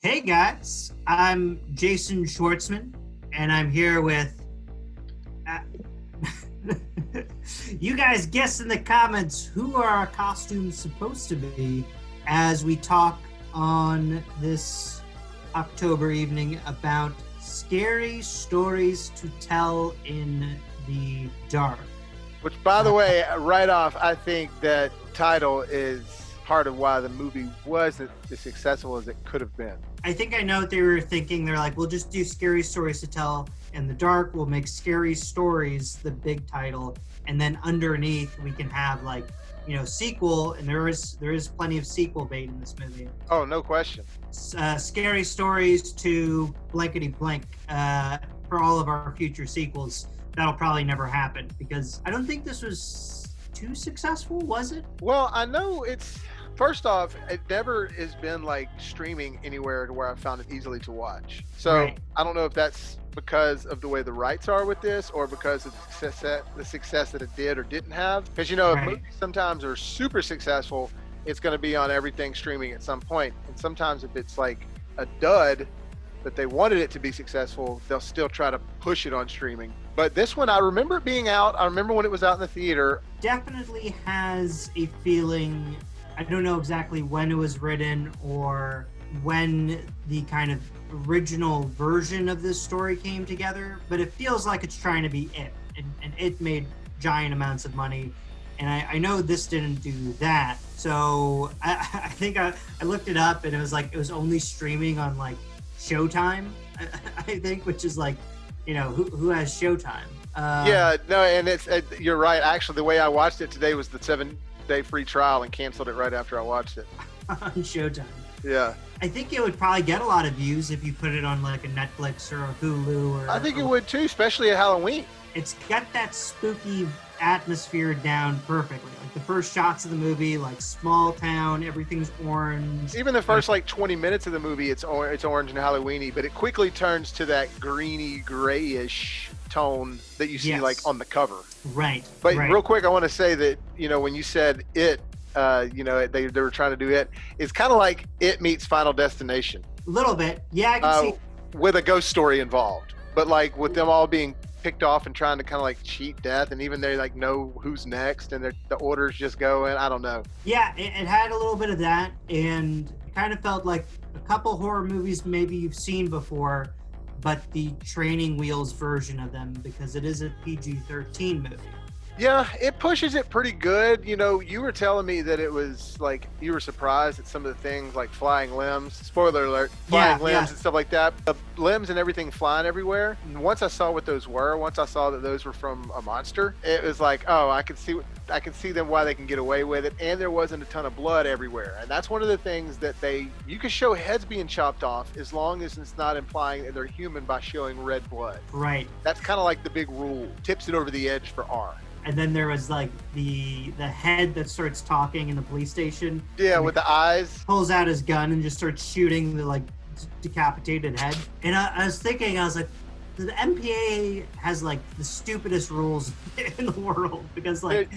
Hey guys, I'm Jason Schwartzman, and I'm here with. Uh, you guys guess in the comments who are our costumes supposed to be as we talk on this October evening about scary stories to tell in the dark. Which, by the way, right off, I think that title is part of why the movie wasn't as successful as it could have been. I think I know what they were thinking. They're like, we'll just do scary stories to tell in the dark. We'll make scary stories the big title, and then underneath we can have sequel. And there is plenty of sequel bait in this movie. Oh, no question. Scary stories to blankety blank for all of our future sequels. That'll probably never happen because I don't think this was too successful, was it? Well, I know first off, it never has been like streaming anywhere to where I found it easily to watch. So Right. I don't know if that's because of the way the rights are with this or because of the success that it did or didn't have. Because, if Right. movies sometimes are super successful, it's going to be on everything streaming at some point. And sometimes if it's like a dud, but they wanted it to be successful, they'll still try to push it on streaming. But this one, I remember it being out. I remember when it was out in the theater. Definitely has a feeling. I don't know exactly when it was written or when the kind of original version of this story came together, but it feels like it's trying to be it. And it made giant amounts of money. And I know this didn't do that. So I think I looked it up and it was only streaming on like Showtime, I think, which is like, who has Showtime? Yeah, no, and you're right. Actually, the way I watched it today was the 7-day free trial and canceled it right after I watched it. On Showtime. Yeah. I think it would probably get a lot of views if you put it on like a Netflix or a Hulu. I think it would too, especially at Halloween. It's got that spooky atmosphere down perfectly. Like the first shots of the movie, like small town, everything's orange. Even the first like 20 minutes of the movie, it's orange and Halloweeny, but it quickly turns to that greeny, grayish tone that you see Yes. like on the cover. Right. But right. real quick, I want to say that, when you said it, they were trying to do it, it's kind of like It meets Final Destination. A little bit. Yeah, I can see. With a ghost story involved, but like with them all being picked off and trying to kind of like cheat death, and even they like know who's next and the orders just go in. I don't know. Yeah, it had a little bit of that, and it kind of felt like a couple horror movies maybe you've seen before, but the training wheels version of them, because it is a PG-13 movie. Yeah, it pushes it pretty good. You were telling me that it was like you were surprised at some of the things like flying limbs. Spoiler alert, flying limbs and stuff like that. The limbs and everything flying everywhere. And once I saw what those were, once I saw that those were from a monster, it was like, oh, I can see them why they can get away with it. And there wasn't a ton of blood everywhere. And that's one of the things that you can show heads being chopped off as long as it's not implying that they're human by showing red blood. Right. That's kind of like the big rule. Tips it over the edge for R. And then there was like the head that starts talking in the police station. Yeah, with the eyes. Pulls out his gun and just starts shooting the like decapitated head. And I was thinking, I was like, the MPA has like the stupidest rules in the world because like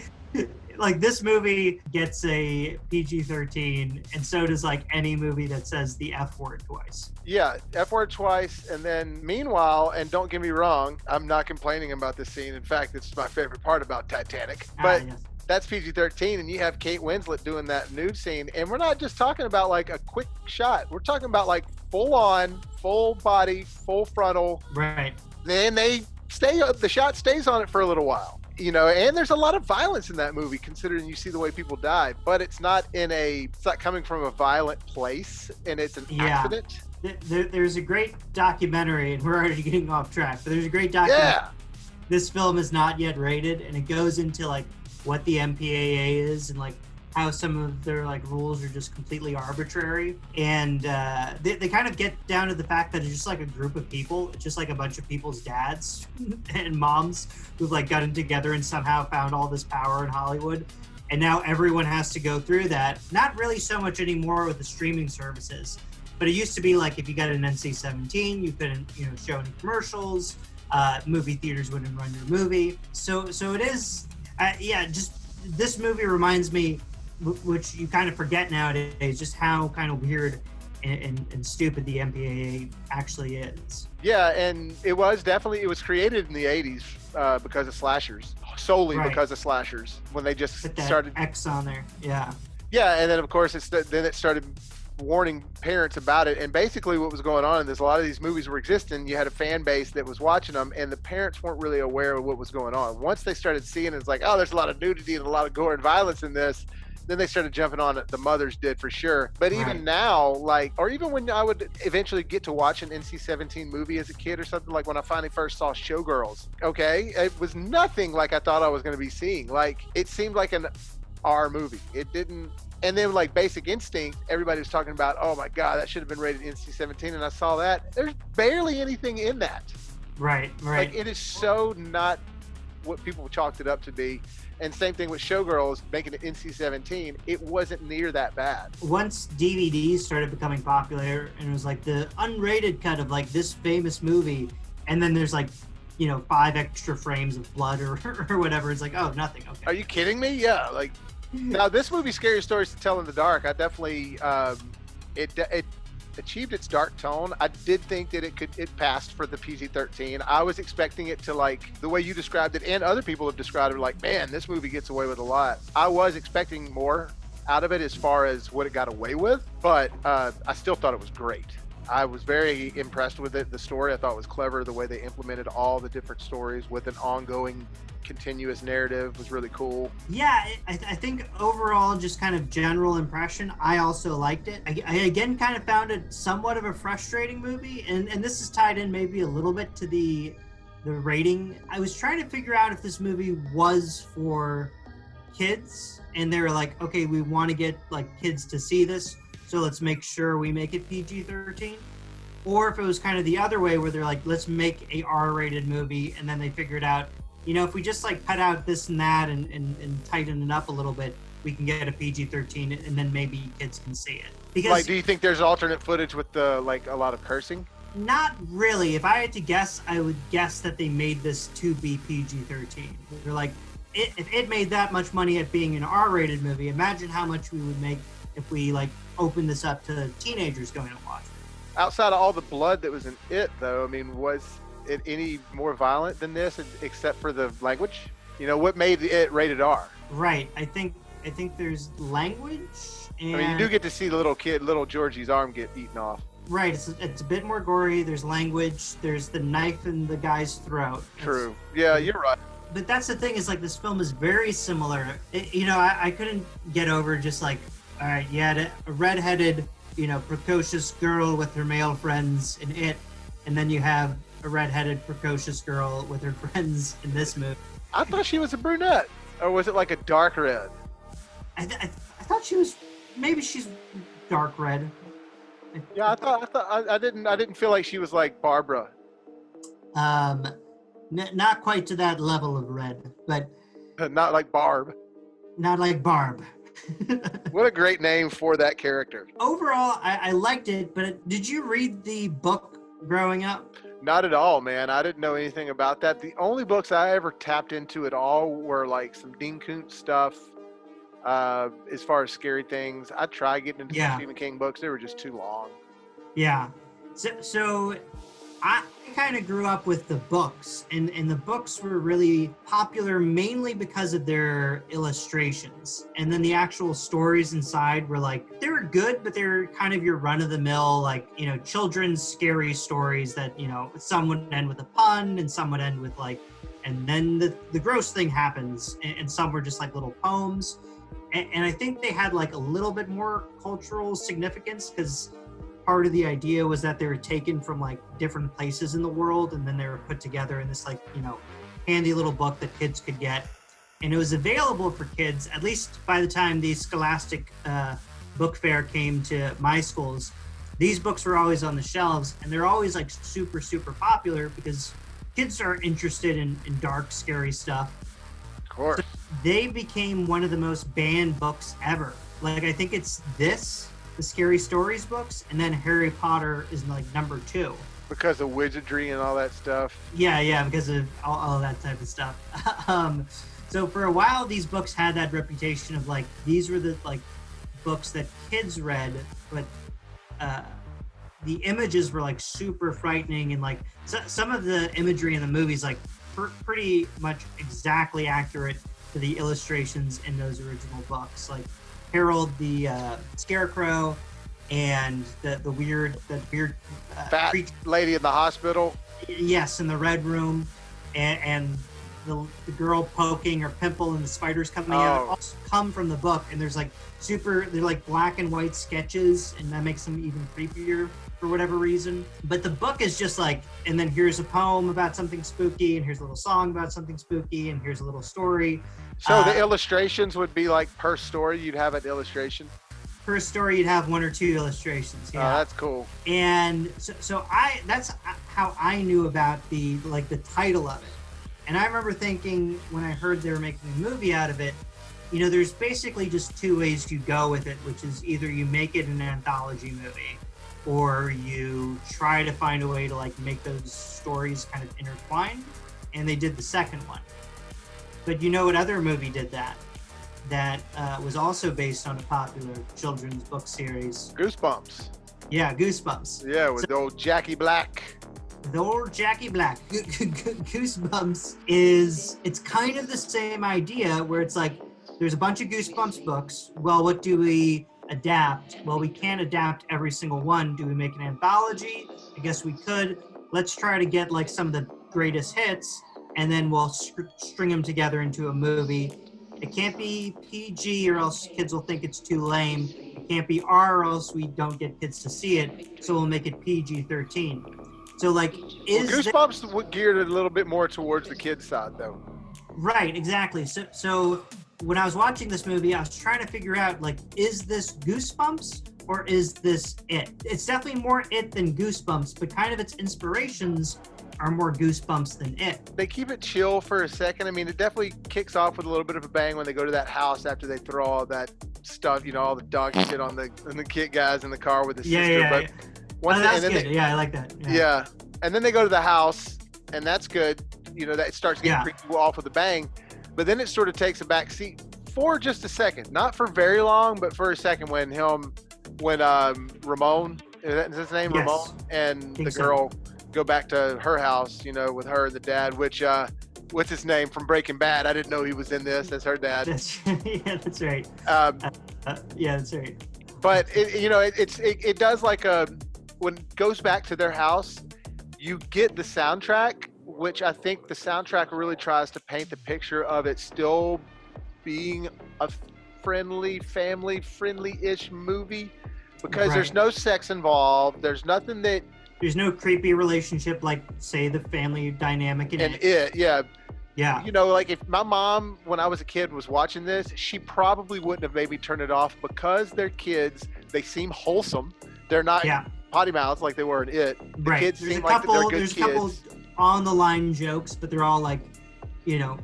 this movie gets a PG-13 and so does like any movie that says the F word twice. Yeah, F word twice. And then meanwhile, and don't get me wrong, I'm not complaining about this scene. In fact, it's my favorite part about Titanic. But Yes. That's PG-13, and you have Kate Winslet doing that nude scene. And we're not just talking about like a quick shot. We're talking about like full on, full body, full frontal. Right. Then the shot stays on it for a little while. And there's a lot of violence in that movie, considering you see the way people die, but it's not coming from a violent place, and it's an accident. There's a great documentary, and we're already getting off track, but there's a great documentary. Yeah. This film is not yet rated, and it goes into like what the MPAA is and like how some of their like rules are just completely arbitrary. And they kind of get down to the fact that it's just like a group of people. It's just like a bunch of people's dads and moms who've like gotten together and somehow found all this power in Hollywood. And now everyone has to go through that. Not really so much anymore with the streaming services, but it used to be like if you got an NC-17, you couldn't show any commercials. Movie theaters wouldn't run your movie. So it is, just this movie reminds me, which you kind of forget nowadays, just how kind of weird and stupid the MPAA actually is. Yeah, and it was created in the 80s because of slashers, solely because of slashers, when they just Put that started X on there. Yeah. Yeah, and then of course then it started warning parents about it. And basically what was going on is a lot of these movies were existing. You had a fan base that was watching them, and the parents weren't really aware of what was going on. Once they started seeing it's like, oh, there's a lot of nudity and a lot of gore and violence in this, then they started jumping on it. The mothers did, for sure. But even now, like, or even when I would eventually get to watch an NC-17 movie as a kid or something, like when I finally first saw Showgirls, okay, it was nothing like I thought I was going to be seeing. Like, it seemed like an R movie. It didn't. And then like Basic Instinct, everybody was talking about, oh my God, that should have been rated NC-17. And I saw that. There's barely anything in that. Right. Like, it is so not what people chalked it up to be. And same thing with Showgirls, making it NC-17. It wasn't near that bad. Once DVDs started becoming popular, and it was like the unrated cut of like this famous movie, and then there's like, 5 extra frames of blood or whatever. It's like, oh, nothing. Okay. Are you kidding me? Yeah. Like, now this movie, Scary Stories to Tell in the Dark, I definitely, it achieved its dark tone. I did think that it passed for the PG-13. I was expecting it to, like, the way you described it, and other people have described it, like, man, this movie gets away with a lot. I was expecting more out of it as far as what it got away with, but I still thought it was great. I was very impressed with it. The story I thought was clever. The way they implemented all the different stories with an ongoing continuous narrative was really cool. Yeah, I think overall, just kind of general impression, I also liked it. I again kind of found it somewhat of a frustrating movie, and this is tied in maybe a little bit to the rating. I was trying to figure out if this movie was for kids, and they were like, okay, we want to get like kids to see this, so let's make sure we make it PG-13. Or if it was kind of the other way, where they're like, let's make a R-rated movie, and then they figured out, if we just like cut out this and that and tighten it up a little bit, we can get a PG-13, and then maybe kids can see it. Because, like, do you think there's alternate footage with the like a lot of cursing? Not really. If I had to guess, I would guess that they made this to be PG-13. They're like, if it made that much money at being an R-rated movie, imagine how much we would make if we like opened this up to teenagers going to watch it. Outside of all the blood that was in it, though, I mean, was it any more violent than this, except for the language? What made it rated R? Right. I think there's language. And, I mean, you do get to see the little Georgie's arm get eaten off. Right. It's a bit more gory. There's language. There's the knife in the guy's throat. True. Yeah, you're right. But that's the thing, is like this film is very similar. I couldn't get over just like, all right, you had a redheaded, precocious girl with her male friends in it, and then you have a redheaded, precocious girl with her friends in this movie. I thought she was a brunette, or was it like a dark red? I thought she was, maybe she's dark red. Yeah, I didn't feel like she was like Barbara. Not quite to that level of red, but not like Barb. Not like Barb. What a great name for that character. Overall, I liked it, but did you read the book growing up? Not at all, man. I didn't know anything about that. The only books I ever tapped into at all were like some Dean Koontz stuff. As far as scary things, I tried getting into some Stephen King books. They were just too long. Yeah. So I kind of grew up with the books, and the books were really popular mainly because of their illustrations. And then the actual stories inside were like, they were good, but they were kind of your run-of-the-mill, like, children's scary stories that, some would end with a pun, and some would end with like, and then the gross thing happens, and some were just like little poems. And I think they had like a little bit more cultural significance, because part of the idea was that they were taken from like different places in the world, and then they were put together in this like, handy little book that kids could get. And it was available for kids, at least by the time the Scholastic book fair came to my schools. These books were always on the shelves, and they're always like super, super popular because kids are interested in dark, scary stuff. Of course. So they became one of the most banned books ever. Like, I think it's the Scary Stories books, and then Harry Potter is like number 2. Because of wizardry and all that stuff. Yeah, because of all that type of stuff. So for a while, these books had that reputation of like, these were the like books that kids read, but the images were like super frightening, and like some of the imagery in the movies like pretty much exactly accurate to the illustrations in those original books. Like Harold the Scarecrow and the weird fat lady in the hospital. Yes, in the red room, and the girl poking her pimple and the spiders coming out all come from the book. And there's like they're like black and white sketches, and that makes them even creepier for whatever reason. But the book is just like, and then here's a poem about something spooky, and here's a little song about something spooky, and here's a little story. So the illustrations would be like per story, you'd have an illustration? Per story, you'd have 1 or 2 illustrations. Yeah. Oh, that's cool. And so that's how I knew about the title of it. And I remember thinking when I heard they were making a movie out of it, you know, there's basically just 2 ways to go with it, which is either you make it an anthology movie, or you try to find a way to like make those stories kind of intertwined. And they did the second one. But you know what other movie did that? That was also based on a popular children's book series. Goosebumps. Yeah, Goosebumps. Yeah, with the old Jackie Black. The old Jackie Black. Goosebumps it's kind of the same idea where it's like, there's a bunch of Goosebumps books. Well, what do we adapt? Well, we can't adapt every single one. Do we make an anthology? I guess we could. Let's try to get like some of the greatest hits, and then we'll string them together into a movie. It can't be PG or else kids will think it's too lame. It can't be R or else we don't get kids to see it. So we'll make it PG-13. So like, Goosebumps were geared a little bit more towards the kids side though. Right, exactly. So when I was watching this movie, I was trying to figure out like, is this Goosebumps or is this It? It's definitely more It than Goosebumps, but kind of its inspirations are more Goosebumps than It. They keep it chill for a second. I mean, it definitely kicks off with a little bit of a bang when they go to that house after they throw all that stuff, you know, all the dog shit on the kid guys in the car with the sister. Yeah. That's good. Yeah, I like that. Yeah. And then they go to the house, and that's good. You know, that starts getting pretty off with a bang. But then it sort of takes a back seat for just a second. Not for very long, but for a second when Ramon, is his name? Yes. Ramon? And the girl go back to her house, you know, with her and the dad, which, what's his name from Breaking Bad? I didn't know he was in this as her dad. That's right. Yeah, that's right. But, it does like when it goes back to their house, you get the soundtrack, which I think the soundtrack really tries to paint the picture of it still being a family-friendly-ish movie, because there's no sex involved. There's nothing that... There's no creepy relationship like, say, the family dynamic in It. Yeah. Yeah. You know, like if my mom, when I was a kid, was watching this, she probably wouldn't have made me turn it off, because they're kids. They seem wholesome. They're not potty mouths like they were in It. The kids seem like they're good kids. There's a couple on-the-line jokes, but they're all like, you know,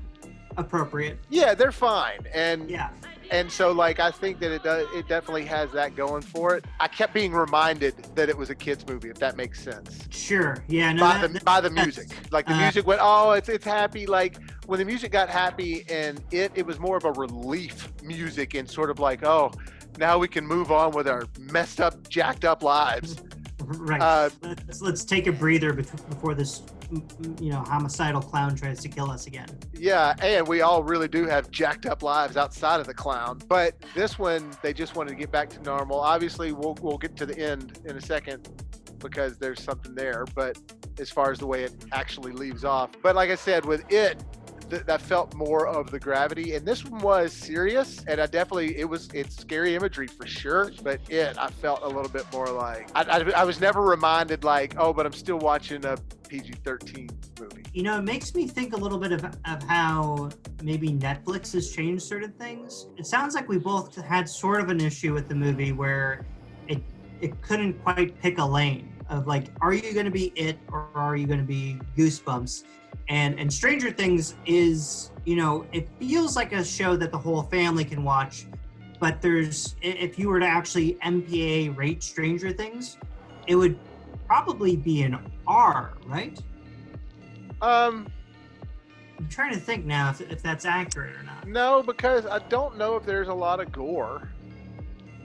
appropriate. Yeah, they're fine. And yeah. And so, like, I think that it definitely has that going for it. I kept being reminded that it was a kid's movie, if that makes sense. Sure. Yeah. No, by the music. Like, the music went, oh, it's happy. Like, when the music got happy, and it was more of a relief music, and sort of like, oh, now we can move on with our messed up, jacked up lives. Right. Let's take a breather before this, you know, homicidal clown tries to kill us again. Yeah, and we all really do have jacked up lives outside of the clown. But this one, they just wanted to get back to normal. Obviously, we'll get to the end in a second, because there's something there. But as far as the way it actually leaves off. But like I said, with It, that felt more of the gravity, and this one was serious, and it's scary imagery for sure, but I felt a little bit more like I was never reminded like, oh, but I'm still watching a PG-13 movie. You know, it makes me think a little bit of how maybe Netflix has changed certain things. It sounds like we both had sort of an issue with the movie where it couldn't quite pick a lane of like, are you going to be It or are you going to be Goosebumps? And Stranger Things is, you know, it feels like a show that the whole family can watch, but if you were to actually MPAA rate Stranger Things, it would probably be an R, right? I'm trying to think now if that's accurate or not. No, because I don't know if there's a lot of gore.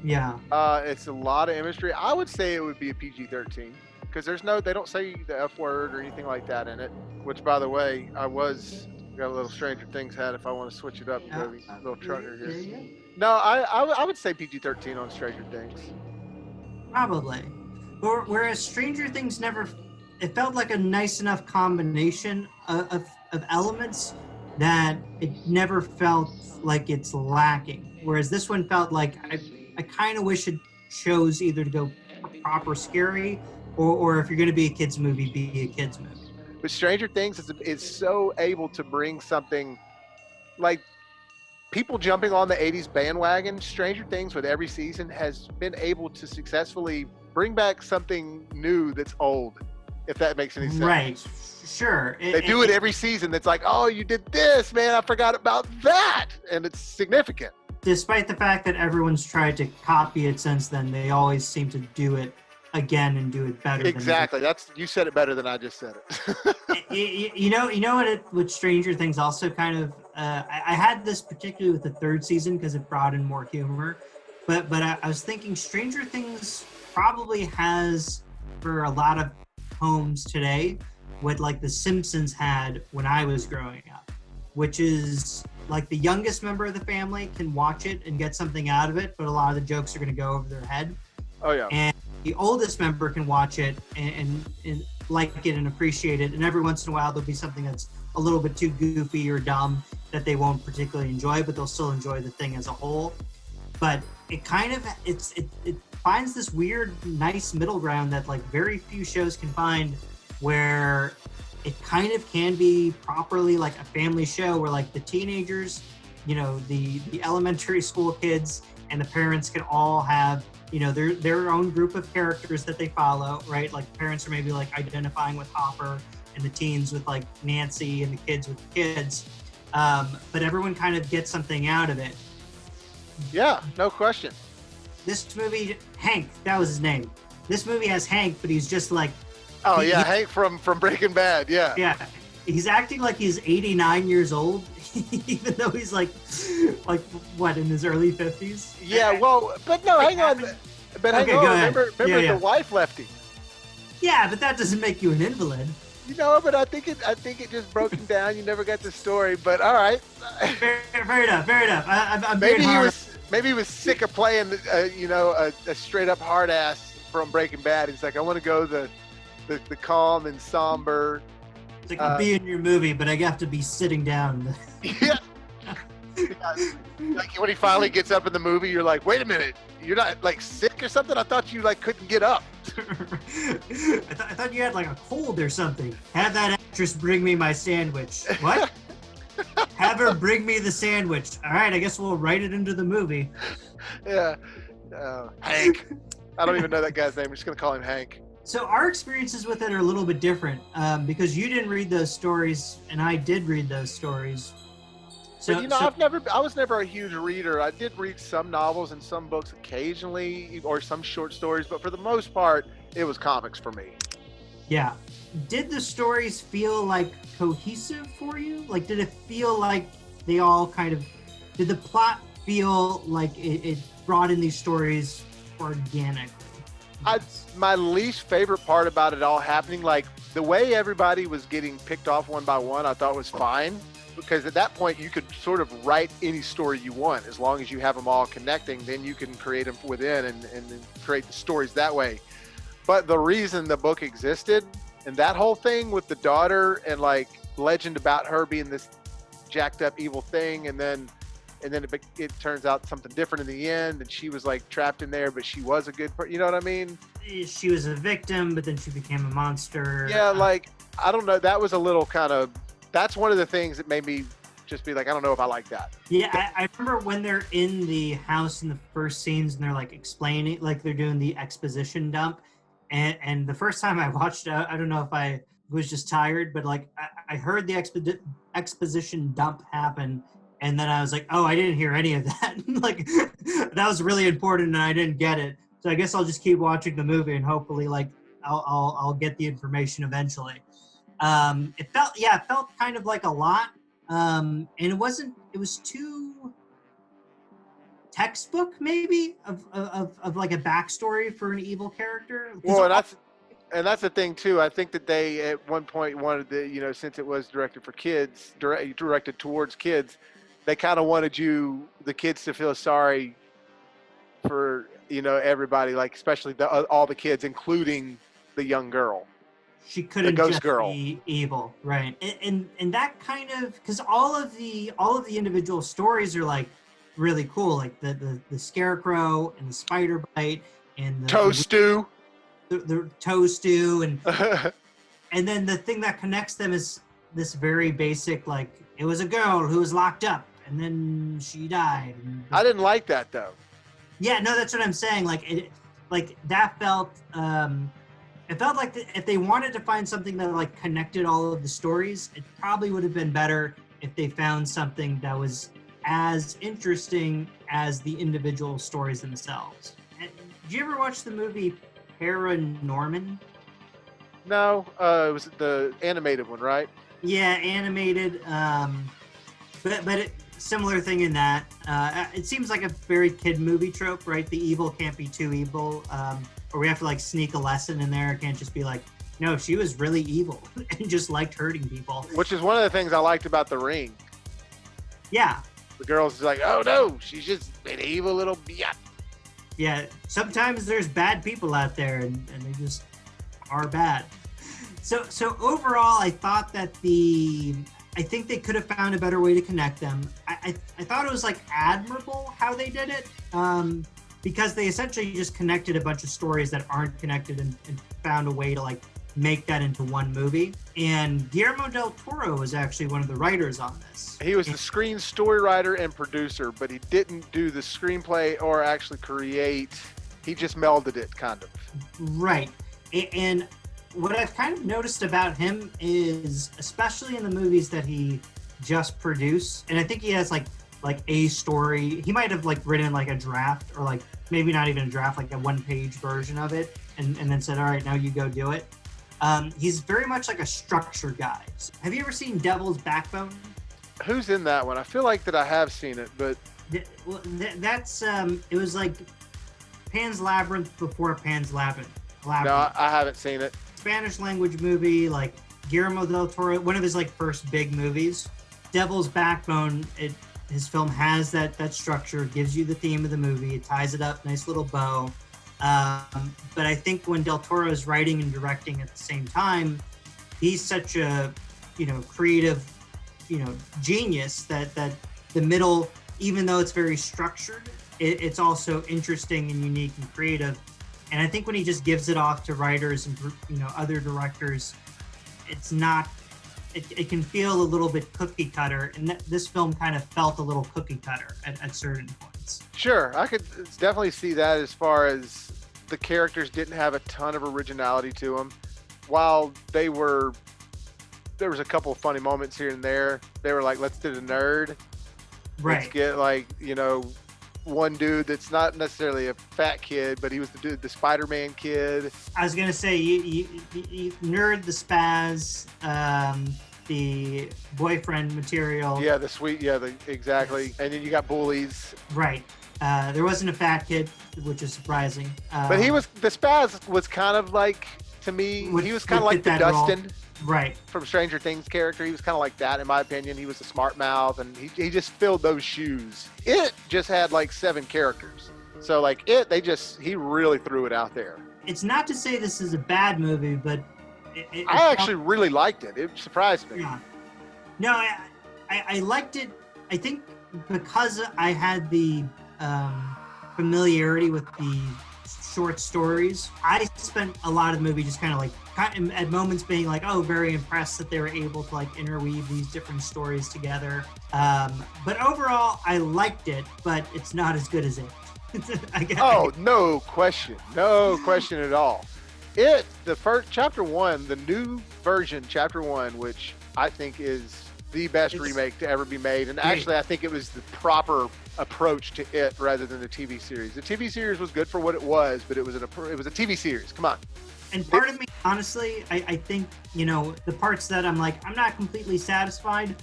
Yeah. It's a lot of imagery. I would say it would be a PG-13 because they don't say the F word or anything like that in it. Which, by the way, got a little Stranger Things hat if I want to switch it up and go the little trucker There here. you go. No, I would say PG-13 on Stranger Things. Probably. Whereas Stranger Things never, it felt like a nice enough combination of elements that it never felt like it's lacking. Whereas this one felt like I kind of wish it chose either to go proper scary or if you're going to be a kids movie, be a kids movie. But Stranger Things is so able to bring something like people jumping on the 80s bandwagon. Stranger Things with every season has been able to successfully bring back something new that's old, if that makes any sense. Right. Sure. They do it every season. That's like, oh, you did this, man. I forgot about that. And it's significant. Despite the fact that everyone's tried to copy it since then, they always seem to do it again and do it better. Exactly. You said it better than I just said it. you know what Stranger Things also kind of I had this particularly with the third season because it brought in more humor, but I was thinking Stranger Things probably has for a lot of homes today what like The Simpsons had when I was growing up, which is like the youngest member of the family can watch it and get something out of it, but a lot of the jokes are going to go over their head. Oh yeah. And the oldest member can watch it and like it and appreciate it, and every once in a while there'll be something that's a little bit too goofy or dumb that they won't particularly enjoy, but they'll still enjoy the thing as a whole. But it kind of it finds this weird, nice middle ground that like very few shows can find, where it kind of can be properly like a family show where like the teenagers, you know, the elementary school kids and the parents can all have, you know, their own group of characters that they follow, right? Like parents are maybe like identifying with Hopper and the teens with like Nancy and the kids with the kids. But everyone kind of gets something out of it. Yeah, no question. This movie, Hank, that was his name. This movie has Hank, but he's just like... Oh, Hank from Breaking Bad, yeah. Yeah, he's acting like he's 89 years old, even though he's like what, in his early 50s? Yeah, well, but no, hang on. But hang on, remember the wife left him. Yeah, but that doesn't make you an invalid. You know, but I think it just broke him down. You never got the story, but all right. Fair enough. I'm maybe he was sick of playing, a straight up hard ass from Breaking Bad. He's like, I want to go the calm and somber. It's like, I'll be in your movie, but I have to be sitting down. Yeah. Like when he finally gets up in the movie, you're like, wait a minute, you're not like sick or something? I thought you like couldn't get up. I thought you had like a cold or something. Have that actress bring me my sandwich. What? Have her bring me the sandwich. All right, I guess we'll write it into the movie. Yeah. Hank. I don't even know that guy's name. I'm just going to call him Hank. So our experiences with it are a little bit different because you didn't read those stories and I did read those stories. So, but I was never a huge reader. I did read some novels and some books occasionally, or some short stories, but for the most part, it was comics for me. Yeah. Did the stories feel like cohesive for you? Like, did it feel like they all did the plot feel like it brought in these stories organically? My least favorite part about it all happening, like the way everybody was getting picked off one by one, I thought was fine. Because at that point, you could sort of write any story you want. As long as you have them all connecting, then you can create them within and create the stories that way. But the reason the book existed and that whole thing with the daughter and like legend about her being this jacked up evil thing, and then it turns out something different in the end, and she was like trapped in there, but she was a good person. You know what I mean? She was a victim, but then she became a monster. Yeah, like, I don't know. That was a little kind of... That's one of the things that made me just be like, I don't know if I like that. Yeah, I remember when they're in the house in the first scenes and they're like explaining, like they're doing the exposition dump. And the first time I watched it, I don't know if I was just tired, but like I heard the exposition dump happen. And then I was like, oh, I didn't hear any of that. Like that was really important and I didn't get it. So I guess I'll just keep watching the movie and hopefully like I'll get the information eventually. It felt kind of like a lot. And it was too textbook maybe of like a backstory for an evil character. Well, and that's the thing too. I think that they at one point wanted to, you know, since it was directed for kids, directed towards kids, they kind of wanted the kids to feel sorry for, you know, everybody, like especially all the kids, including the young girl. She couldn't just be evil, right? And that kind of, because all of the individual stories are like really cool, like the scarecrow and the spider bite and the toe stew. The toe stew and then the thing that connects them is this very basic, like it was a girl who was locked up and then she died. I didn't like that though. Yeah, no, that's what I'm saying. Like that felt it felt like if they wanted to find something that like connected all of the stories, it probably would have been better if they found something that was as interesting as the individual stories themselves. Did you ever watch the movie Paranorman? No, it was the animated one, right? Yeah, animated. But similar thing in that it seems like a very kid movie trope, right? The evil can't be too evil, or we have to like sneak a lesson in there. It can't just be like, no, she was really evil and just liked hurting people. Which is one of the things I liked about The Ring. Yeah. The girl's like, oh no, she's just an evil little biatch. Yeah, sometimes there's bad people out there and they just are bad. So overall, I thought that I think they could have found a better way to connect them. I thought it was like admirable how they did it, because they essentially just connected a bunch of stories that aren't connected and found a way to like make that into one movie. And Guillermo del Toro was actually one of the writers on this. He was the screen story writer and producer, but he didn't do the screenplay or actually create. He just melded it, kind of. Right. And what I've kind of noticed about him is, especially in the movies that he just produced, and I think he has like a story. He might have like written like a draft, or like maybe not even a draft, like a one-page version of it, and then said, all right, now you go do it. He's very much like a structure guy. Have you ever seen Devil's Backbone? Who's in that one? I feel like that I have seen it, but that's it was like Pan's Labyrinth before Pan's Labyrinth. No, I haven't seen it. Spanish language movie, like Guillermo del Toro, one of his like first big movies. Devil's Backbone, his film has that structure, gives you the theme of the movie, it ties it up, nice little bow. But I think when del Toro is writing and directing at the same time, he's such a creative genius that the middle, even though it's very structured, it's also interesting and unique and creative. And I think when he just gives it off to writers and other directors, it's not. It can feel a little bit cookie cutter, and this film kind of felt a little cookie cutter at certain points. Sure, I could definitely see that as far as the characters didn't have a ton of originality to them. While there was a couple of funny moments here and there. They were like, let's do the nerd. Right. Let's get one dude that's not necessarily a fat kid, but he was the Spider-Man kid. I was gonna say you nerd, the spaz, the boyfriend material. Yeah, the sweet, exactly. Yes. And then you got bullies. Right. There wasn't a fat kid, which is surprising. But the spaz was kind of like, to me, he was kind of like the Dustin. Role. Right. From Stranger Things character. He was kind of like that, in my opinion. He was a smart mouth, and he just filled those shoes. It just had like 7 characters. So he really threw it out there. It's not to say this is a bad movie, but I actually really liked it. It surprised me. Yeah. No, I liked it. I think because I had the familiarity with the short stories, I spent a lot of the movie just kind of at moments being like, oh, very impressed that they were able to interweave these different stories together. But overall, I liked it, but it's not as good as it. Oh, no question at all. The first chapter 1, the new version, chapter 1, which I think is the best remake to ever be made, and actually I think it was the proper approach to it rather than the TV series. The TV series was good for what it was, but it was a TV series. Come on. And part of me, honestly, I think the parts that I'm like, I'm not completely satisfied,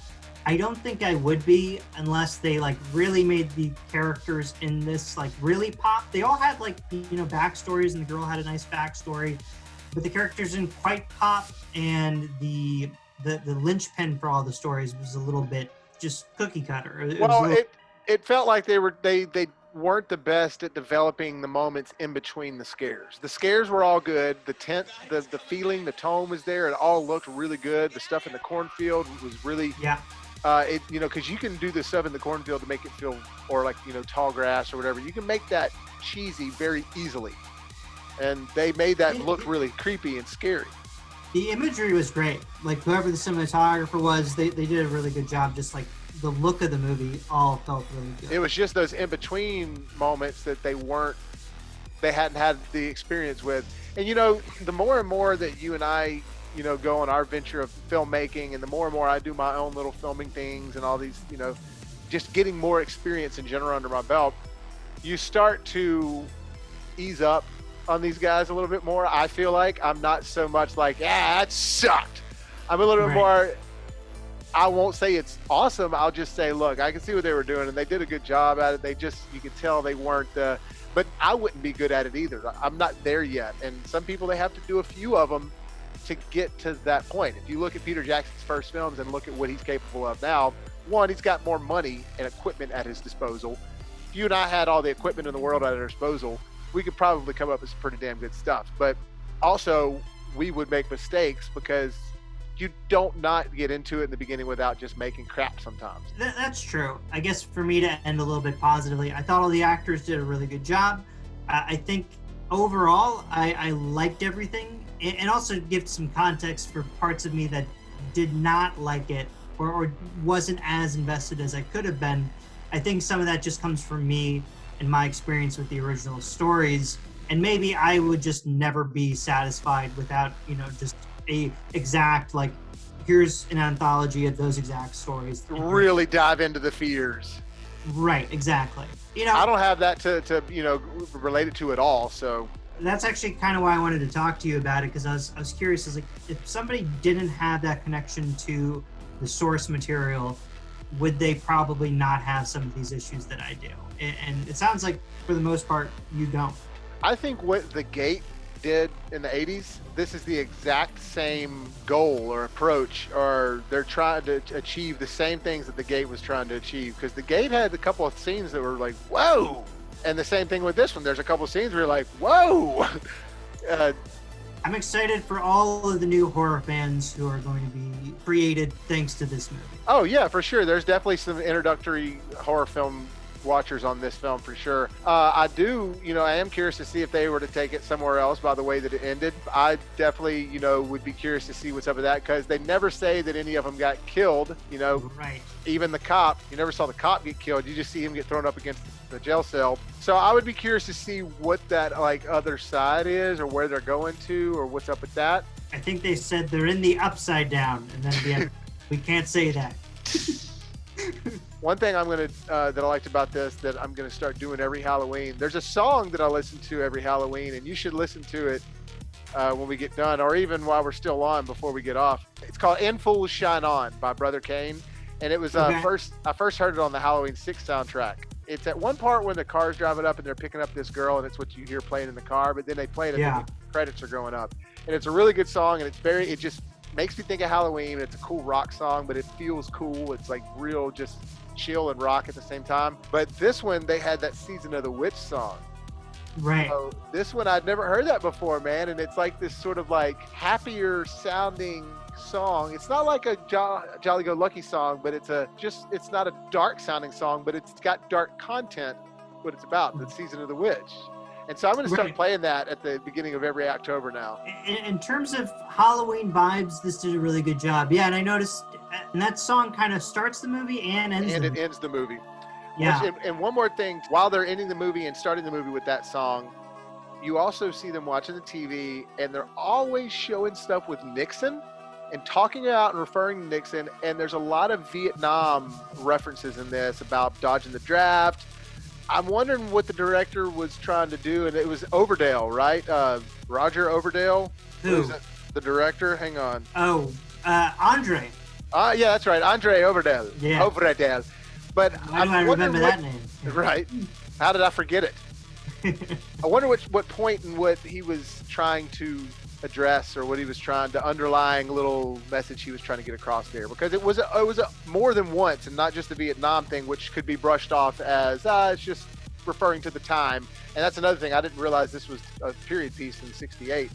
I don't think I would be unless they like really made the characters in this like really pop. They all had like backstories, and the girl had a nice backstory, but the characters didn't quite pop, and the linchpin for all the stories was a little bit just cookie cutter. It felt like they weren't the best at developing the moments in between the scares. The scares were all good. The feeling, the tone was there. It all looked really good. The stuff in the cornfield was really because you can do this stuff in the cornfield to make it feel, or like tall grass or whatever. You can make that cheesy very easily, and they made that look really creepy and scary. The imagery was great. Like whoever the cinematographer was, they did a really good job. Just like the look of the movie all felt really good. It was just those in-between moments that they hadn't had the experience with. And the more and more that you and I, go on our venture of filmmaking, and the more and more I do my own little filming things and all these, just getting more experience in general under my belt, you start to ease up on these guys a little bit more. I feel like I'm not so much like, that sucked. I'm a little bit more, I won't say it's awesome. I'll just say, look, I can see what they were doing, and they did a good job at it. You could tell they weren't, but I wouldn't be good at it either. I'm not there yet. And some people, they have to do a few of them to get to that point. If you look at Peter Jackson's first films and look at what he's capable of now, one, he's got more money and equipment at his disposal. If you and I had all the equipment in the world at our disposal, we could probably come up with some pretty damn good stuff. But also, we would make mistakes because you don't not get into it in the beginning without just making crap sometimes. That's true. I guess for me to end a little bit positively, I thought all the actors did a really good job. I think overall, I liked everything, and also give some context for parts of me that did not like it or wasn't as invested as I could have been. I think some of that just comes from me and my experience with the original stories, and maybe I would just never be satisfied without just a exact, like, here's an anthology of those exact stories. Really dive into the fears. Right, exactly. I don't have that to relate it to at all, so. That's actually kind of why I wanted to talk to you about it, because I was curious, like, if somebody didn't have that connection to the source material, would they probably not have some of these issues that I do? And it sounds like, for the most part, you don't. I think what The Gate did in the 80s, this is the exact same goal or approach, or they're trying to achieve the same things that The Gate was trying to achieve, because The Gate had a couple of scenes that were like, whoa! And the same thing with this one. There's a couple of scenes where you're like, whoa! I'm excited for all of the new horror fans who are going to be created thanks to this movie. Oh yeah, for sure. There's definitely some introductory horror film watchers on this film for sure. I am curious to see if they were to take it somewhere else by the way that it ended. I definitely, would be curious to see what's up with that, because they never say that any of them got killed, Right. Even the cop, you never saw the cop get killed. You just see him get thrown up against the jail cell. So I would be curious to see what that other side is, or where they're going to, or what's up with that. I think they said they're in the upside down, and then at the end, we can't say that. One thing that I liked about this, that I'm gonna start doing every Halloween. There's a song that I listen to every Halloween, and you should listen to it when we get done, or even while we're still on before we get off. It's called "And Fools Shine On" by Brother Kane, and it was I first heard it on the Halloween 6 soundtrack. It's at one part when the car's driving up and they're picking up this girl, and it's what you hear playing in the car, but then they play it and the credits are going up, and it's a really good song, and it just makes me think of Halloween. It's a cool rock song, but it feels cool. It's like real, just chill and rock at the same time. But this one, they had that Season of the Witch song. Right. So this one, I'd never heard that before, man. And it's like this sort of like happier sounding song. It's not like a Jolly Go Lucky song, but it's not a dark sounding song, but it's got dark content, what it's about, the Season of the Witch. And so I'm going to start playing that at the beginning of every October now. In terms of Halloween vibes, this did a really good job. Yeah, and I noticed, and that song kind of starts the movie and ends the movie. Ends the movie. Yeah. And one more thing, while they're ending the movie and starting the movie with that song, you also see them watching the TV, and they're always showing stuff with Nixon and talking about and referring to Nixon. And there's a lot of Vietnam references in this about dodging the draft. I'm wondering what the director was trying to do, and it was Overdale, right? Roger Overdale. Who? The director? Hang on. Oh, Andre. Yeah, that's right. Andre Overdale. Yeah. Overdale. But Why do I remember that name? Right. How did I forget it? I wonder what point and what he was trying to address, or what he was trying, the underlying little message he was trying to get across there, because it was more than once, and not just the Vietnam thing, which could be brushed off as it's just referring to the time. And that's another thing, I didn't realize this was a period piece in '68,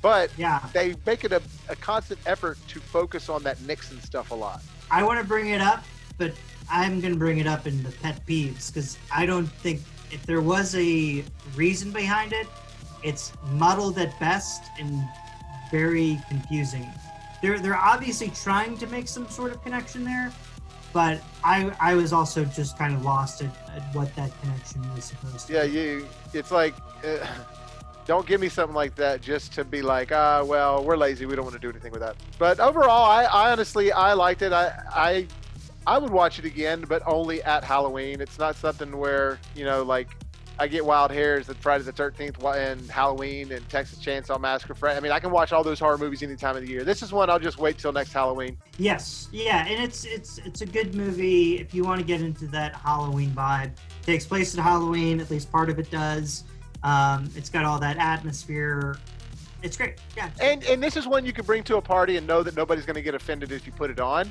but yeah, they make it a constant effort to focus on that Nixon stuff a lot. I want to bring it up, but I'm going to bring it up in the pet peeves, because I don't think if there was a reason behind it, it's muddled at best and very confusing. They're obviously trying to make some sort of connection there, but I was also just kind of lost at what that connection was supposed to be. Yeah, it's like, don't give me something like that just to be like, well, we're lazy, we don't want to do anything with that. But overall, I honestly, I liked it. I would watch it again, but only at Halloween. It's not something where, like, I get wild hairs at Friday the 13th and Halloween and Texas Chainsaw Massacre. I mean, I can watch all those horror movies any time of the year. This is one I'll just wait till next Halloween. Yes, yeah, and it's a good movie if you want to get into that Halloween vibe. It takes place at Halloween, at least part of it does. It's got all that atmosphere. It's great. Yeah. And this is one you can bring to a party and know that nobody's going to get offended if you put it on,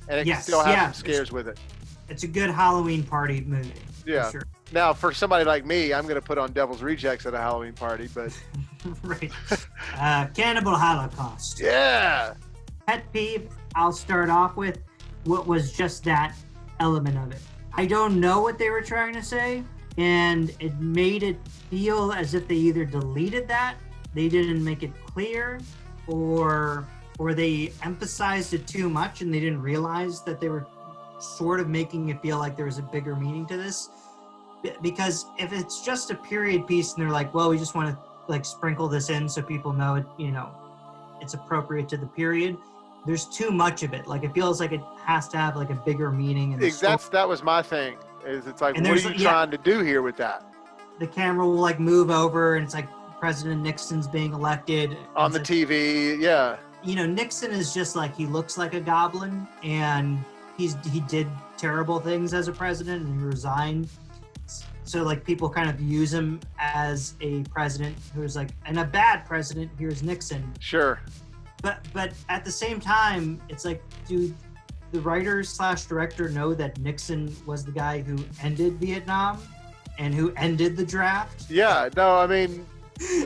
and it can still have some scares with it. It's a good Halloween party movie. Yeah. For sure. Now, for somebody like me, I'm going to put on Devil's Rejects at a Halloween party, but... Right. Cannibal Holocaust. Yeah! Pet peeve, I'll start off with what was just that element of it. I don't know what they were trying to say, and it made it feel as if they either deleted that, they didn't make it clear, or they emphasized it too much and they didn't realize that they were sort of making it feel like there was a bigger meaning to this. Because if it's just a period piece and they're like, well, we just want to like sprinkle this in so people know it, it's appropriate to the period, there's too much of it. Like, it feels like it has to have like a bigger meaning. And that was my thing, is it's like, what are you trying to do here with that? The camera will like move over and it's like President Nixon's being elected on the TV. Yeah. Nixon is just like, he looks like a goblin, and he did terrible things as a president and he resigned. So like, people kind of use him as a president who's like, and a bad president, here's Nixon. Sure. But at the same time, it's like, do the writer/director know that Nixon was the guy who ended Vietnam and who ended the draft? Yeah, no, I mean...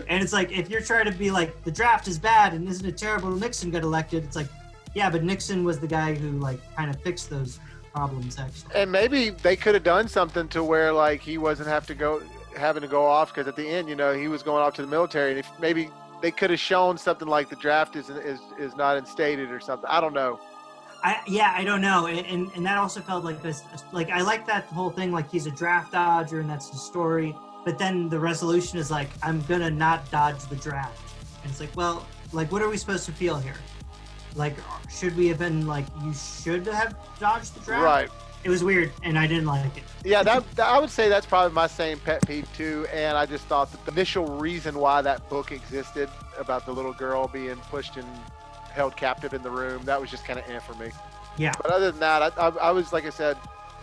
And it's like, if you're trying to be like, the draft is bad and isn't it terrible Nixon got elected, it's like, yeah, but Nixon was the guy who like kind of fixed those problems, actually. And maybe they could have done something to where like he wasn't having to go off, because at the end, he was going off to the military, and if maybe they could have shown something like the draft is not instated or something. I don't know. I don't know, and that also felt like this. Like, I like that whole thing, like he's a draft dodger and that's the story, but then the resolution is like, I'm gonna not dodge the draft, and it's like, well, like, what are we supposed to feel here? Like, should we have been like, you should have dodged the draft? Right. It was weird, and I didn't like it. Yeah, that I would say that's probably my same pet peeve too. And I just thought that the initial reason why that book existed about the little girl being pushed and held captive in the room, that was just kind of for me. Yeah. But other than that, I was, like I said,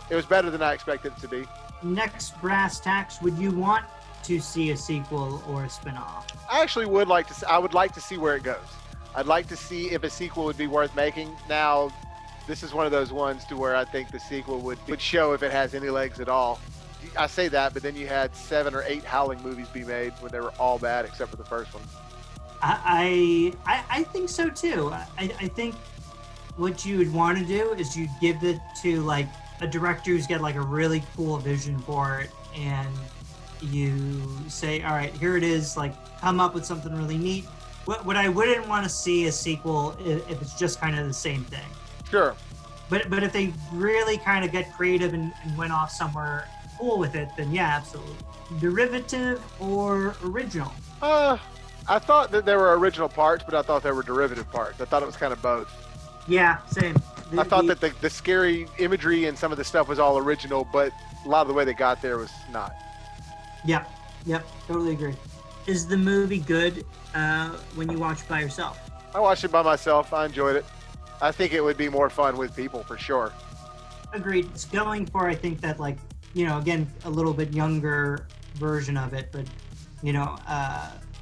it was better than I expected it to be. Next, brass tacks. Would you want to see a sequel or a spinoff? I actually would like to. I would like to see where it goes. I'd like to see if a sequel would be worth making. Now, this is one of those ones to where I think the sequel would show if it has any legs at all. I say that, but then you had 7 or 8 Howling movies be made when they were all bad except for the first one. I think so too. I think what you would want to do is you'd give it to like a director who's got like a really cool vision for it, and you say, all right, here it is, like, come up with something really neat. What I wouldn't want to see a sequel if it's just kind of the same thing. Sure. But if they really kind of get creative and went off somewhere cool with it, then yeah, absolutely. Derivative or original? I thought that there were original parts, but I thought there were derivative parts. I thought it was kind of both. Yeah, same. I thought that the scary imagery and some of the stuff was all original, but a lot of the way they got there was not. Yep, totally agree. Is the movie good when you watch it by yourself? I watched it by myself. I enjoyed it. I think it would be more fun with people for sure. Agreed. It's going for, I think that, like, again, a little bit younger version of it, but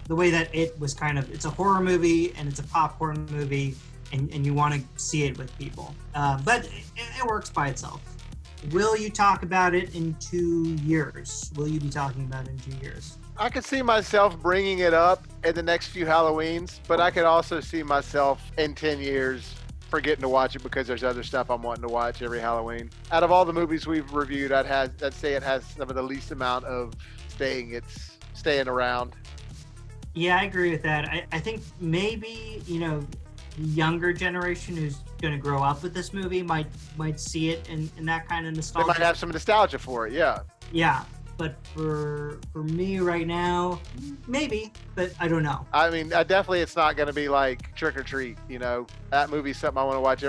the way that it was it's a horror movie and it's a popcorn movie, and you want to see it with people. But it works by itself. Will you talk about it in 2 years? Will you be talking about it in 2 years? I could see myself bringing it up in the next few Halloweens, but I could also see myself in 10 years forgetting to watch it because there's other stuff I'm wanting to watch every Halloween. Out of all the movies we've reviewed, I'd say it has some of the least amount of staying around. Yeah, I agree with that. I think maybe, the younger generation who's going to grow up with this movie might see it in that kind of nostalgia. They might have some nostalgia for it, yeah. Yeah, but for me right now, maybe, but I don't know. I mean, it's not going to be like Trick or Treat, That movie's something I want to watch.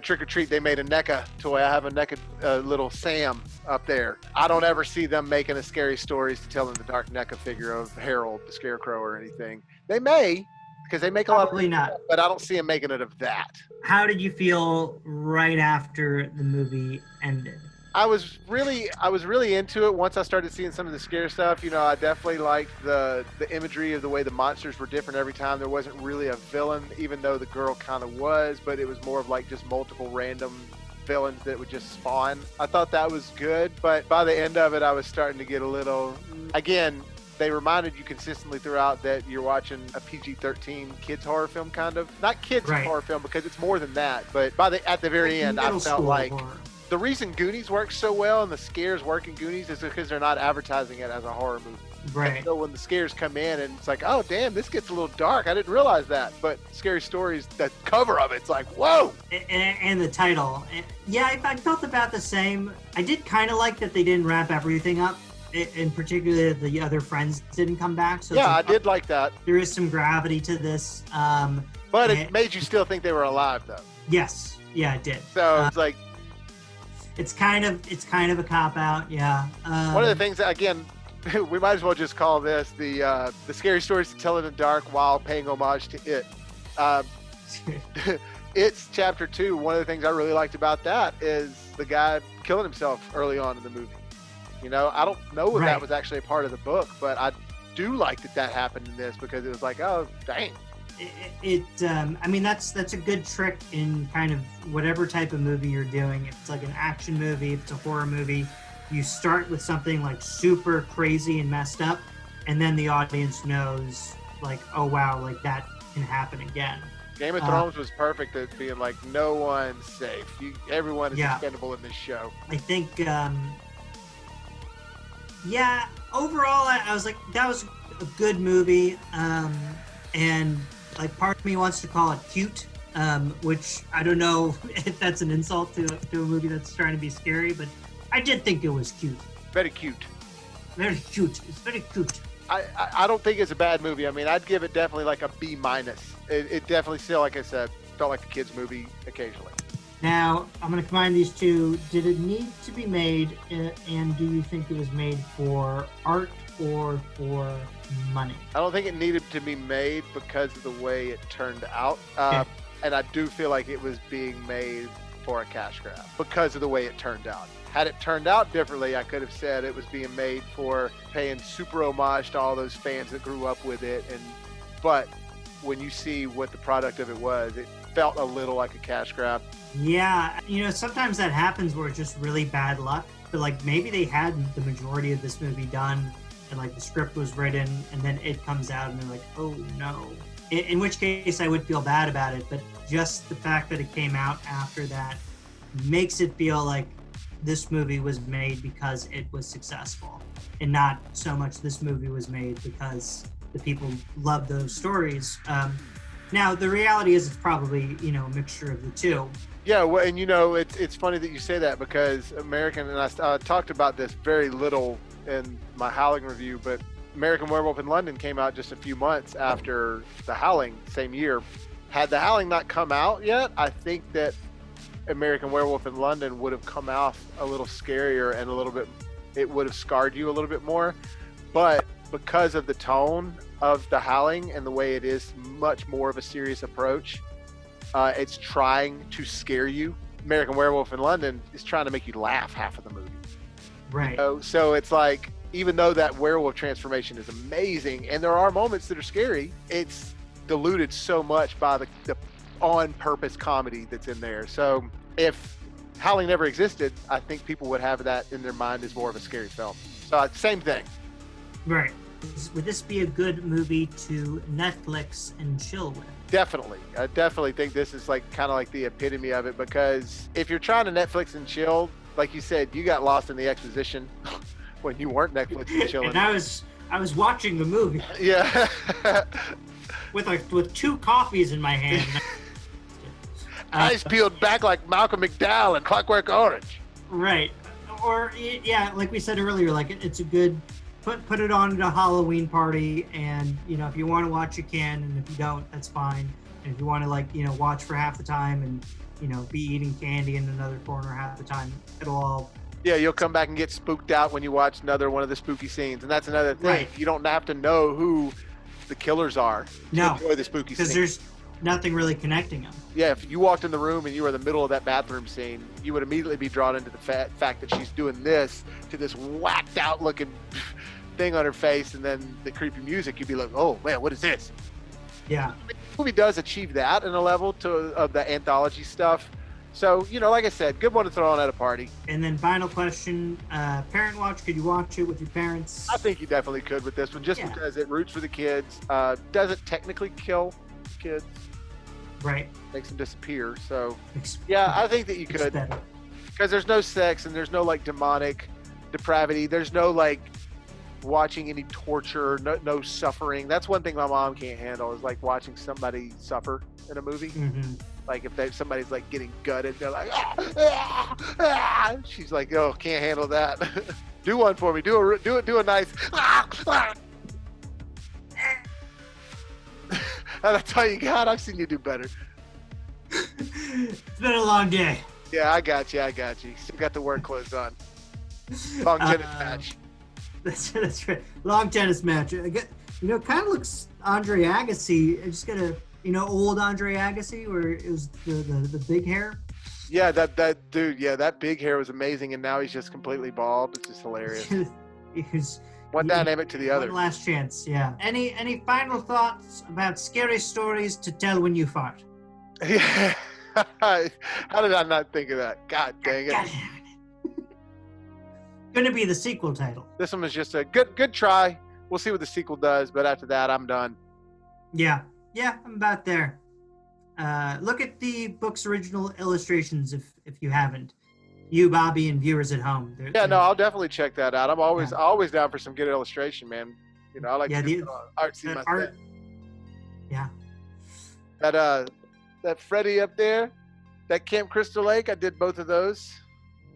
Trick or Treat, they made a NECA toy. I have a NECA little Sam up there. I don't ever see them making a scary stories to tell in the dark NECA figure of Harold the Scarecrow or anything. They may, because they make a lot of... Probably not. But I don't see them making it of that. How did you feel right after the movie ended? I was really into it once I started seeing some of the scare stuff. I definitely liked the imagery of the way the monsters were different every time. There wasn't really a villain, even though the girl kind of was, but it was more of like just multiple random villains that would just spawn. I thought that was good, but by the end of it, I was starting to get a little... Again, they reminded you consistently throughout that you're watching a PG-13 kids horror film, kind of. Not kids horror film, because it's more than that, but at the very end, I felt like... Horror. The reason Goonies works so well and the scares work in Goonies is because they're not advertising it as a horror movie. Right. And so when the scares come in and it's like, oh, damn, this gets a little dark. I didn't realize that. But Scary Stories, the cover of it's like, whoa. And the title. Yeah, I felt about the same. I did kind of like that they didn't wrap everything up. In particular, the other friends didn't come back. So yeah, I did like that. There is some gravity to this. But it made you still think they were alive, though. Yes. Yeah, it did. So it's like... It's kind of a cop-out, yeah. One of the things that, again, we might as well just call this the Scary Stories to Tell in the Dark while paying homage to It. It's Chapter 2. One of the things I really liked about that is the guy killing himself early on in the movie. I don't know if that was actually a part of the book, but I do like that happened in this because it was like, oh, dang. I mean, that's a good trick in kind of whatever type of movie you're doing. If it's like an action movie, if it's a horror movie, you start with something like super crazy and messed up, and then the audience knows, like, oh wow, like that can happen again. Game of Thrones was perfect at being like, no one's safe. Everyone is expendable in this show. I think, overall, I was like, that was a good movie, and like part of me wants to call it cute, which I don't know if that's an insult to a movie that's trying to be scary, but I did think it was cute. Very cute. Very cute. It's very cute. I don't think it's a bad movie. I mean, I'd give it definitely like a B-. It definitely still, like I said, felt like a kid's movie occasionally. Now, I'm going to combine these two. Did it need to be made, and do you think it was made for art or for money? I don't think it needed to be made because of the way it turned out. And I do feel like it was being made for a cash grab because of the way it turned out. Had it turned out differently, I could have said it was being made for paying super homage to all those fans that grew up with it. But when you see what the product of it was, it felt a little like a cash grab. Yeah, sometimes that happens where it's just really bad luck. But like maybe they had the majority of this movie done, and like the script was written, and then it comes out, and they're like, oh no. In which case I would feel bad about it, but just the fact that it came out after that makes it feel like this movie was made because it was successful, and not so much this movie was made because the people love those stories. Now, the reality is it's probably, a mixture of the two. Yeah, well, and it's funny that you say that because American, and I talked about this very little in my Howling review, but American Werewolf in London came out just a few months after The Howling, same year. Had The Howling not come out yet, I think that American Werewolf in London would have come out a little scarier and it would have scarred you a little bit more. But because of the tone of The Howling and the way it is much more of a serious approach, it's trying to scare you. American Werewolf in London is trying to make you laugh half of the movie. Right. You know? So it's like, even though that werewolf transformation is amazing and there are moments that are scary, it's diluted so much by the on-purpose comedy that's in there. So if Howling never existed, I think people would have that in their mind as more of a scary film. So same thing. Right. Would this be a good movie to Netflix and chill with? Definitely. I definitely think this is like kind of like the epitome of it, because if you're trying to Netflix and chill, like you said, you got lost in the exposition when you weren't Netflix and chilling. And I was watching the movie. Yeah. with 2 coffees in my hand. Eyes peeled back like Malcolm McDowell in Clockwork Orange. Right. Or yeah, like we said earlier, like it's a good put it on at a Halloween party, and if you want to watch you can, and if you don't, that's fine. And if you want to watch for half the time and be eating candy in another corner half the time, it'll all. Yeah, you'll come back and get spooked out when you watch another one of the spooky scenes, and that's another thing. Right. You don't have to know who the killers are to enjoy the spooky scene. Because there's nothing really connecting them. Yeah, if you walked in the room and you were in the middle of that bathroom scene, you would immediately be drawn into the fact that she's doing this to this whacked out looking thing on her face, and then the creepy music, you'd be like, oh man, what is this? Yeah. The movie does achieve that in a level of the anthology stuff. So, like I said, good one to throw on at a party. And then final question, parent watch, could you watch it with your parents? I think you definitely could with this one, just because it roots for the kids. Doesn't technically kill kids. Right. Makes them disappear. So, yeah, I think that you could. Because there's no sex and there's no, demonic depravity. There's no, watching any torture, no suffering. That's one thing my mom can't handle, is, watching somebody suffer in a movie. Mm-hmm. Like, if somebody's, getting gutted, they're like, ah, ah, ah. She's like, oh, can't handle that. Do one for me. Do a nice, ah, ah. And that's all you got. I've seen you do better. It's been a long day. Yeah, I got you. Still got the work clothes on. Long tennis match. That's right. Long tennis match. Kind of looks Andre Agassi. I just got old Andre Agassi, where it was the big hair. Yeah, that dude. Yeah, that big hair was amazing, and now he's just completely bald. It's just hilarious. One dynamic to the other. One last chance. Yeah. Any final thoughts about scary stories to tell when you fart? Yeah. How did I not think of that? God dang it. Gonna be the sequel title. This one was just a good try. We'll see what the sequel does, but after that, I'm done. Yeah, I'm about there. Look at the book's original illustrations if you haven't. You, Bobby, and viewers at home. I'll definitely check that out. I'm always down for some good illustration, man. I like to do artsy myself. Yeah. That Freddy up there, that Camp Crystal Lake, I did both of those.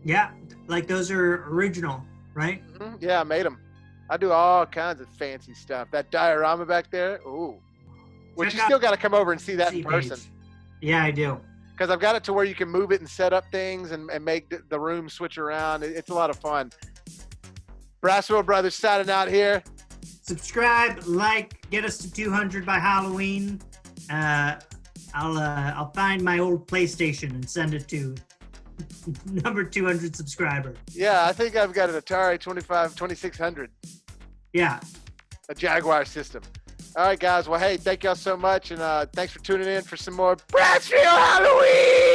Yeah, those are original, right? Mm-hmm. Yeah, I made them. I do all kinds of fancy stuff. That diorama back there, ooh. Which you still got to come over and see that in person. Yeah, I do. Because I've got it to where you can move it and set up things and make the room switch around. It's a lot of fun. BrassReel Brothers signing out here. Subscribe, get us to 200 by Halloween. I'll find my old PlayStation and send it to number 200 subscriber. Yeah, I think I've got an Atari 2600. Yeah. A Jaguar system. All right, guys. Well, hey, thank y'all so much, and thanks for tuning in for some more BrassReel Halloween!